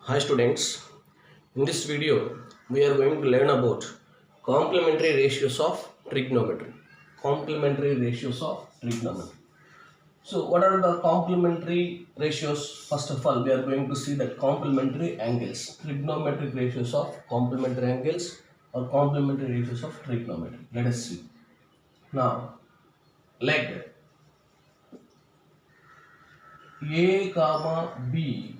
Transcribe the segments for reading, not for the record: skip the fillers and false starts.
Hi students, in this video we are going to learn about complementary ratios of trigonometry. Complementary ratios of trigonometry. So what are the complementary ratios? First of all, we are going to see the complementary angles. Trigonometric ratios of complementary angles or complementary ratios of trigonometry. Let us see. Now, like A comma B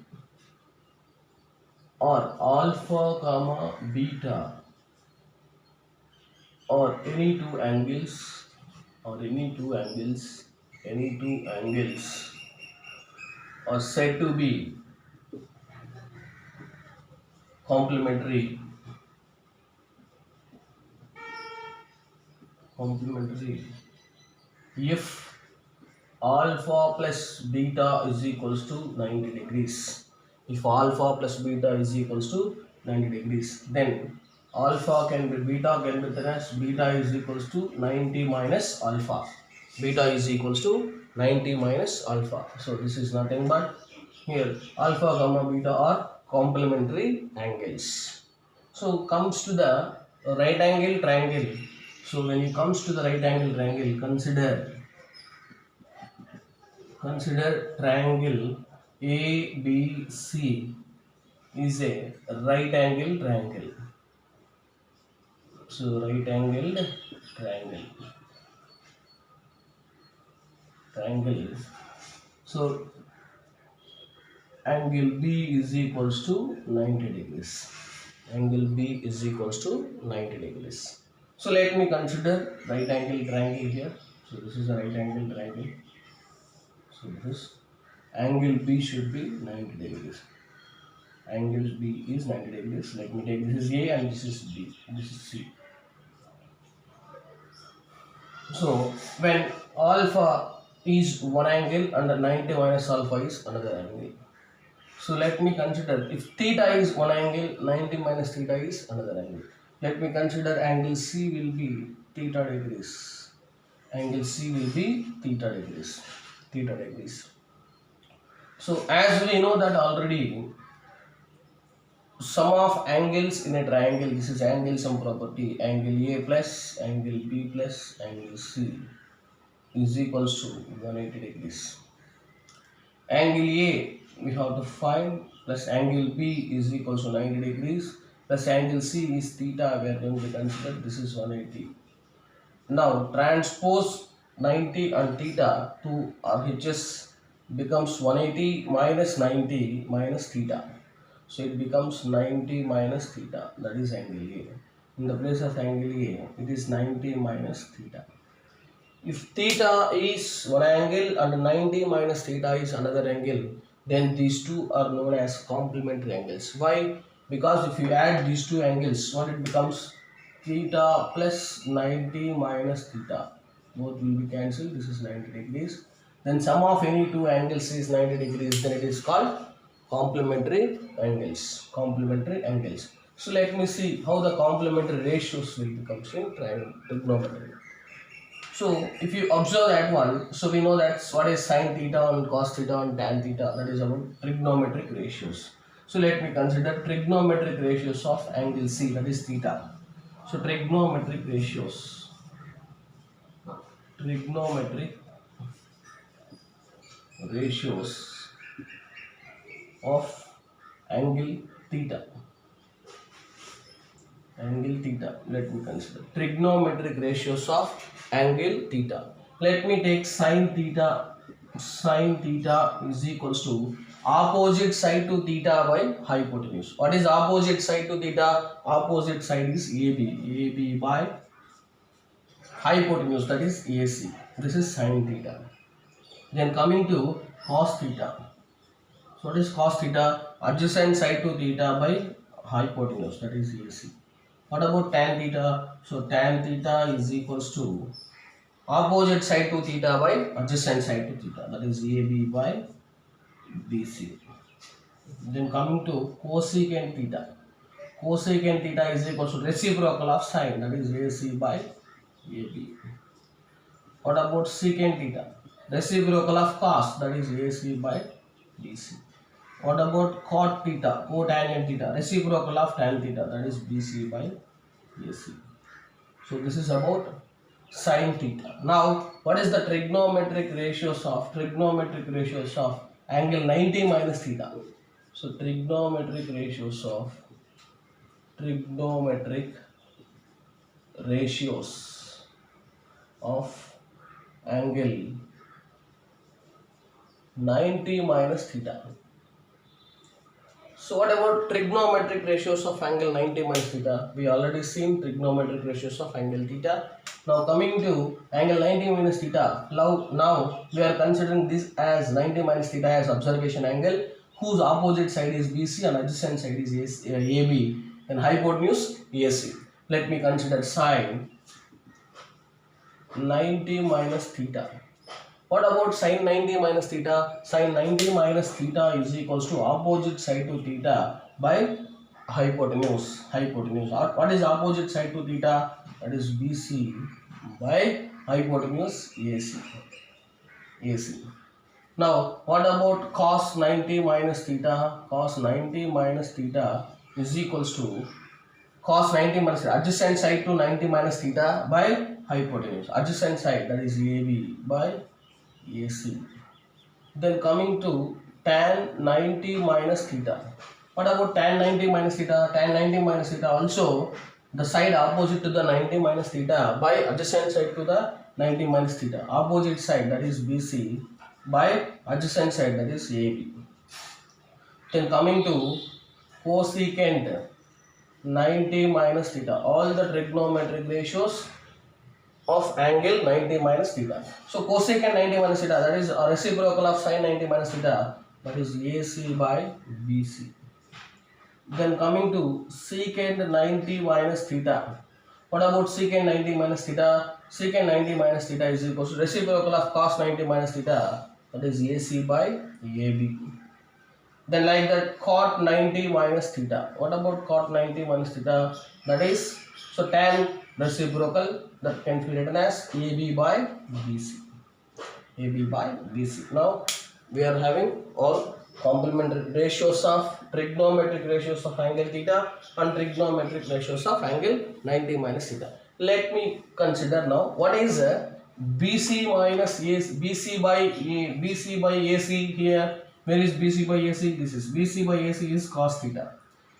or alpha comma beta or any two angles are said to be complementary if alpha plus beta is equals to 90 degrees. If alpha plus beta is equals to 90 degrees, then alpha can be beta can be written as beta is equals to 90 minus alpha. Beta is equals to 90 minus alpha. So this is nothing but here alpha comma beta are complementary angles. So comes to the right angle triangle. So when it comes to the right angle triangle, consider triangle ABC is a right angle triangle. So right angled triangle. So angle B is equals to 90 degrees. Angle B is equals to 90 degrees. So let me consider right angle triangle here. So this is a right angle triangle. So this angle B should be 90 degrees. Angle B is 90 degrees. Let me take this is A and this is B. This is C. So when alpha is one angle and 90 minus alpha is another angle. So let me consider if theta is one angle, 90 minus theta is another angle. Let me consider angle C will be theta degrees. Angle C will be theta degrees. So as we know that already, sum of angles in a triangle, this is angle sum property, angle A plus angle B plus angle C is equals to 180 degrees. Angle A we have to find plus angle B is equals to 90 degrees plus angle C is theta, we are going to consider this is 180. Now transpose 90 and theta to RHS becomes 180 minus 90 minus theta. So it becomes 90 minus theta, that is angle A. In the place of angle A, it is 90 minus theta. If theta is one angle and 90 minus theta is another angle, then these two are known as complementary angles. Why? Because if you add these two angles, what it becomes? Theta plus 90 minus theta. Both will be cancelled. This is 90 degrees. Then sum of any two angles is 90 degrees. Then it is called complementary angles. So let me see how the complementary ratios will become in trigonometry. So if you observe that one, so we know that's what is sine theta and cos theta and tan theta, that is about trigonometric ratios. So let me consider trigonometric ratios of angle C, that is theta. So trigonometric ratios of angle theta. Let me consider trigonometric ratios of angle theta. Let me take sine theta. Sine theta is equals to opposite side to theta by hypotenuse. What is opposite side to theta? Opposite side is AB by hypotenuse, that is AC. This is sine theta. Then coming to cos theta. So what is cos theta? Adjacent side to theta by hypotenuse, that is AC. What about tan theta? So tan theta is equals to opposite side to theta by adjacent side to theta, that is AB by BC. Then coming to cosecant theta. Cosecant theta is equals to reciprocal of sine, that is AC by AB. What about secant theta? Reciprocal of cos, that is AC by BC. What about cot theta, cotangent theta, reciprocal of tan theta, that is BC by AC. So this is about sin theta. Now, what is the trigonometric ratios of angle 90 minus theta? So trigonometric ratios of angle 90 minus theta. So what about trigonometric ratios of angle 90 minus theta? We already seen trigonometric ratios of angle theta. Now coming to angle 90 minus theta. Now we are considering this as 90 minus theta as observation angle whose opposite side is BC and adjacent side is AB and hypotenuse AC. Let me consider sine 90 minus theta. What about sin 90 minus theta? Sin 90 minus theta is equals to opposite side to theta by hypotenuse. What is opposite side to theta? That is BC by hypotenuse AC. Now, what about cos 90 minus theta? Cos 90 minus theta is equals to cos 90 minus theta, adjacent side to 90 minus theta by hypotenuse. Adjacent side, that is AB by AC. Then coming to tan 90 minus theta. What about tan 90 minus theta? Tan 90 minus theta also the side opposite to the 90 minus theta by adjacent side to the 90 minus theta. Opposite side, that is BC by adjacent side, that is AB. Then coming to cosecant 90 minus theta. All the trigonometric ratios of angle 90 minus theta. So cosecant 90 minus theta, that is a reciprocal of sin 90 minus theta, that is AC by BC. Then coming to secant 90 minus theta. What about secant 90 minus theta? Secant 90 minus theta is equal to reciprocal of cos 90 minus theta, that is AC by AB. Then like that cot 90 minus theta. What about cot 90 minus theta? That is, so tan reciprocal, that can be written as AB by BC. AB by BC. Now we are having all complementary ratios of trigonometric ratios of angle theta and trigonometric ratios of angle 90 minus theta. Let me consider now what is BC minus AC, BC by AC here. Where is BC by AC? This is BC by AC is cos theta.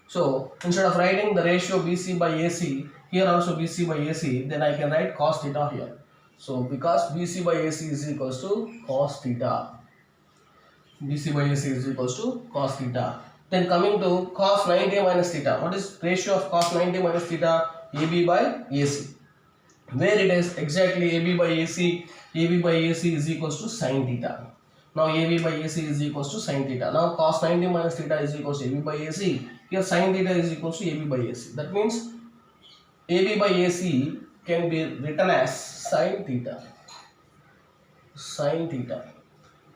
So instead of writing the ratio BC by AC, here also BC by AC, then I can write cos theta here. So because BC by AC is equals to cos theta. BC by AC is equals to cos theta. Then coming to cos 90 minus theta. What is ratio of cos 90 minus theta? AB by AC. Where it is exactly AB by AC is equals to sin theta. Now AB by AC is equals to sin theta. Now cos 90 minus theta is equals to AB by AC. Here sin theta is equals to AB by AC. That means AB by AC can be written as sin theta.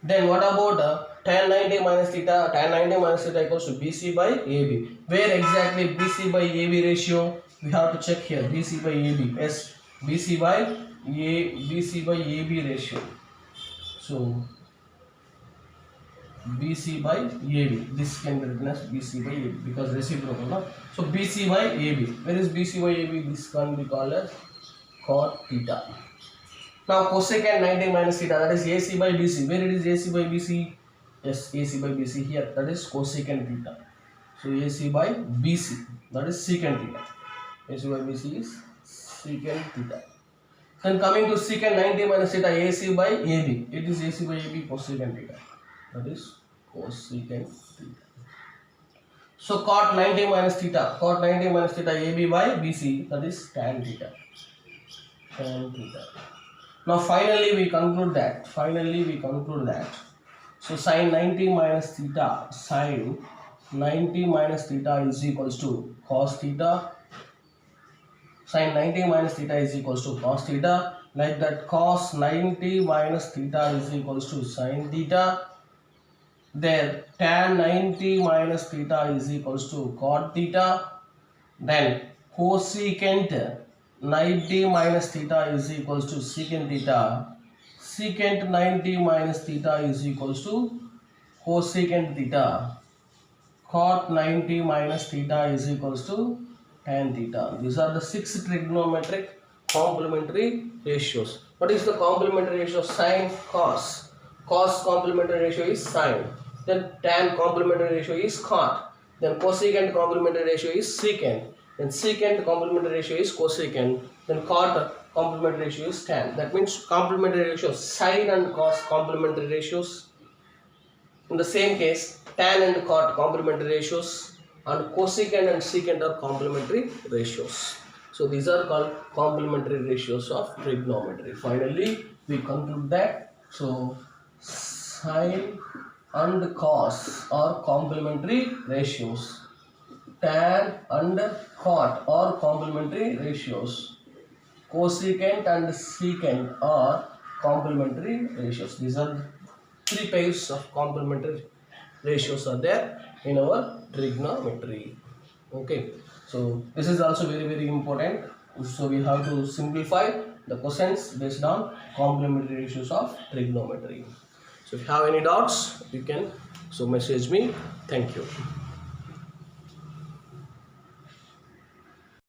Then what about tan 90 minus theta? Tan 90 minus theta equals to BC by AB. Where exactly BC by AB ratio? We have to check here. BC by AB. Yes, BC by AB ratio. So BC by AB. This can be written as BC by AB because reciprocal. No? So BC by AB. Where is BC by AB? This can be called as cot theta. Now cosecant 90 minus theta, that is AC by BC. Where it is AC by BC? Yes, AC by BC here. That is cosecant theta. So AC by BC, that is secant theta. AC by BC is secant theta. Then coming to secant 90 minus theta, AC by AB. It is AC by AB cosecant theta. That is cosecant theta. So cot 90 minus theta, AB by BC, that is tan theta. Now finally we conclude that. So sin 90 minus theta, is equals to cos theta. Sin 90 minus theta is equals to cos theta. Like that cos 90 minus theta is equals to sin theta. Then tan 90 minus theta is equals to cot theta. Then cosecant 90 minus theta is equals to secant theta. Secant 90 minus theta is equals to cosecant theta. cot 90 minus theta is equals to tan theta. These are the 6 trigonometric complementary ratios. What is the complementary ratio? Sine, cos. Cos complementary ratio is sine. Then tan complementary ratio is cot. Then cosecant complementary ratio is secant. Then secant complementary ratio is cosecant. Then cot complementary ratio is tan. That means complementary ratios, sine and cos complementary ratios. In the same case, tan and cot complementary ratios, and cosecant and secant are complementary ratios. So these are called complementary ratios of trigonometry. Finally, we conclude that sine and cos are complementary ratios. Tan and cot are complementary ratios. Cosecant and secant are complementary ratios. These are 3 pairs of complementary ratios are there in our trigonometry. Okay, so this is also very important. So we have to simplify the questions based on complementary ratios of trigonometry. So if you have any doubts, you can message me. Thank you.